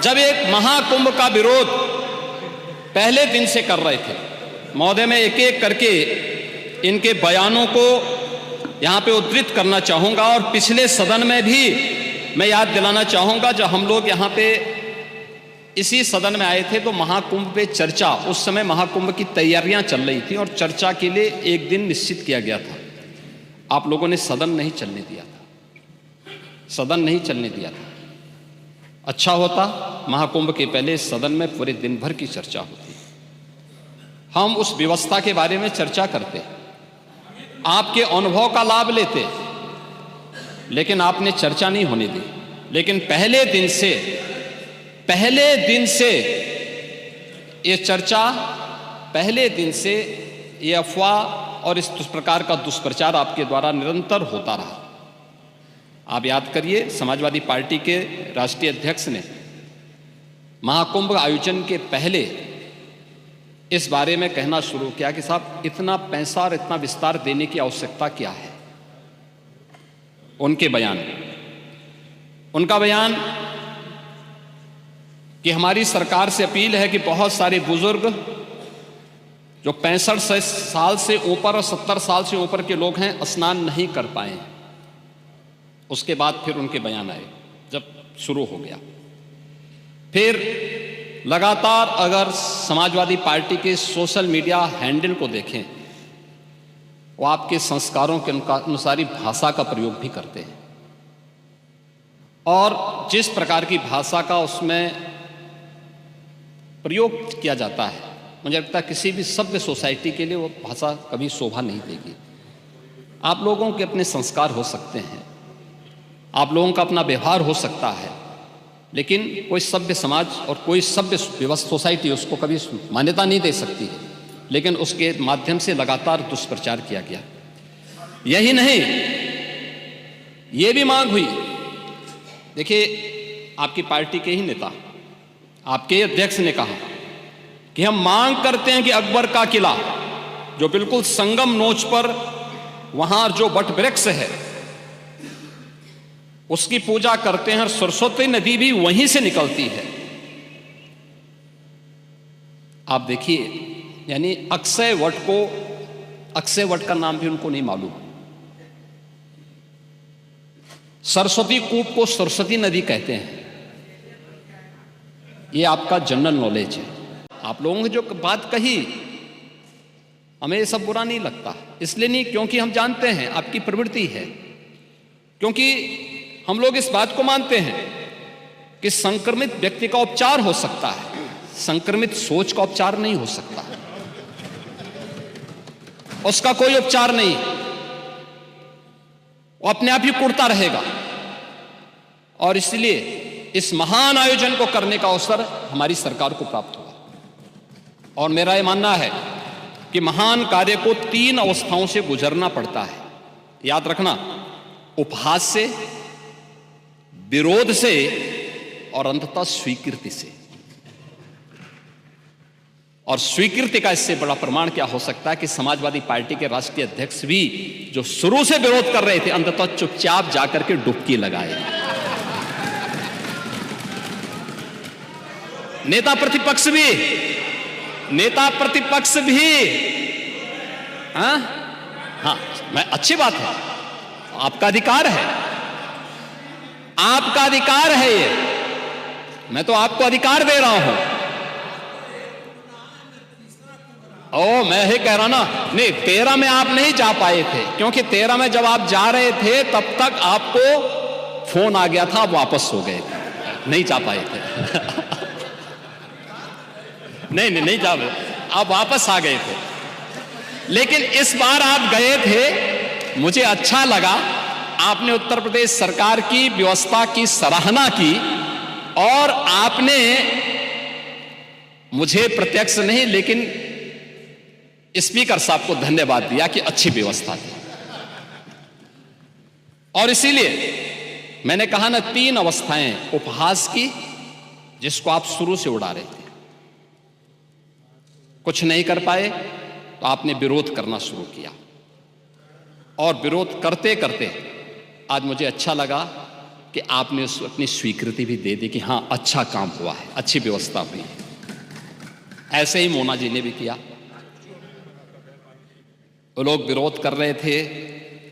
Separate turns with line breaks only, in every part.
जब एक महाकुंभ का विरोध पहले दिन से कर रहे थे, महोदय मैं एक एक करके इनके बयानों को यहाँ पे उद्धृत करना चाहूँगा और पिछले सदन में भी मैं याद दिलाना चाहूँगा, जब हम लोग यहाँ पे इसी सदन में आए थे तो महाकुंभ पे चर्चा, उस समय महाकुंभ की तैयारियां चल रही थी और चर्चा के लिए एक दिन निश्चित किया गया था। आप लोगों ने सदन नहीं चलने दिया था, सदन नहीं चलने दिया था। अच्छा होता महाकुंभ के पहले सदन में पूरे दिन भर की चर्चा होती, हम उस व्यवस्था के बारे में चर्चा करते, आपके अनुभव का लाभ लेते, लेकिन आपने चर्चा नहीं होने दी। लेकिन पहले दिन से ये चर्चा, पहले दिन से ये अफवाह और इस प्रकार का दुष्प्रचार आपके द्वारा निरंतर होता रहा। आप याद करिए, समाजवादी पार्टी के राष्ट्रीय अध्यक्ष ने महाकुंभ आयोजन के पहले इस बारे में कहना शुरू किया कि साहब इतना पैसा और इतना विस्तार देने की आवश्यकता क्या है। उनका बयान कि हमारी सरकार से अपील है कि बहुत सारे बुजुर्ग जो 65 साल से ऊपर और 70 साल से ऊपर के लोग हैं स्नान नहीं कर पाए। उसके बाद फिर उनके बयान आए, जब शुरू हो गया, फिर लगातार अगर समाजवादी पार्टी के सोशल मीडिया हैंडल को देखें, वो आपके संस्कारों के अनुसारी भाषा का प्रयोग भी करते हैं और जिस प्रकार की भाषा का उसमें प्रयोग किया जाता है, मुझे लगता है किसी भी सभ्य सोसाइटी के लिए वो भाषा कभी शोभा नहीं देगी। आप लोगों के अपने संस्कार हो सकते हैं, आप लोगों का अपना व्यवहार हो सकता है, लेकिन कोई सभ्य समाज और कोई सभ्य व्यवस्था सोसाइटी उसको कभी मान्यता नहीं दे सकती है। लेकिन उसके माध्यम से लगातार दुष्प्रचार किया गया। यही नहीं, ये भी मांग हुई, देखिए आपकी पार्टी के ही नेता, आपके अध्यक्ष ने कहा कि हम मांग करते हैं कि अकबर का किला जो बिल्कुल संगम नोच पर वहां जो वट वृक्ष है उसकी पूजा करते हैं और सरस्वती नदी भी वहीं से निकलती है। आप देखिए, यानी अक्षय वट का नाम भी उनको नहीं मालूम। सरस्वती कूप को सरस्वती नदी कहते हैं। ये आपका जनरल नॉलेज है। आप लोगों ने जो बात कही हमें ये सब बुरा नहीं लगता, इसलिए नहीं क्योंकि हम जानते हैं आपकी प्रवृत्ति है, क्योंकि हम लोग इस बात को मानते हैं कि संक्रमित व्यक्ति का उपचार हो सकता है, संक्रमित सोच का उपचार नहीं हो सकता, उसका कोई उपचार नहीं, वो अपने आप ही कुड़ता रहेगा। और इसलिए इस महान आयोजन को करने का अवसर हमारी सरकार को प्राप्त हुआ और मेरा यह मानना है कि महान कार्य को 3 अवस्थाओं से गुजरना पड़ता है। याद रखना, उपहास से, विरोध से और अंततः स्वीकृति से। और स्वीकृति का इससे बड़ा प्रमाण क्या हो सकता है कि समाजवादी पार्टी के राष्ट्रीय अध्यक्ष भी जो शुरू से विरोध कर रहे थे अंततः चुपचाप जाकर के डुबकी लगाए। नेता प्रतिपक्ष भी हाँ, मैं अच्छी बात है, आपका अधिकार है, आपका अधिकार है ये, मैं तो आपको अधिकार दे रहा हूं। मैं ही कह रहा ना, नहीं 13 में आप नहीं जा पाए थे, क्योंकि 13 में जब आप जा रहे थे तब तक आपको फोन आ गया था, आप वापस हो गए थे, नहीं जा पाए थे। नहीं जा पाए, आप वापस आ गए थे। लेकिन इस बार आप गए थे, मुझे अच्छा लगा, आपने उत्तर प्रदेश सरकार की व्यवस्था की सराहना की और आपने मुझे प्रत्यक्ष नहीं लेकिन स्पीकर साहब को धन्यवाद दिया कि अच्छी व्यवस्था थी। और इसीलिए मैंने कहा ना, 3 अवस्थाएं उपहास की, जिसको आप शुरू से उड़ा रहे थे, कुछ नहीं कर पाए तो आपने विरोध करना शुरू किया और विरोध करते करते आज मुझे अच्छा लगा कि आपने उसको अपनी स्वीकृति भी दे दी कि हाँ अच्छा काम हुआ है, अच्छी व्यवस्था हुई है। ऐसे ही मोना जी ने भी किया। वो लोग विरोध कर रहे थे,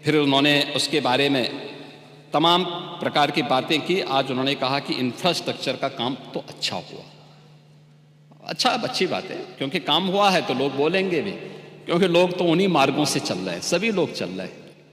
फिर उन्होंने उसके बारे में तमाम प्रकार की बातें की। आज उन्होंने कहा कि इंफ्रास्ट्रक्चर का काम तो अच्छा हुआ। अच्छा, अच्छी बात है, क्योंकि काम हुआ है तो लोग बोलेंगे भी, क्योंकि लोग तो उन्हीं मार्गों से चल रहे हैं, सभी लोग चल रहे हैं।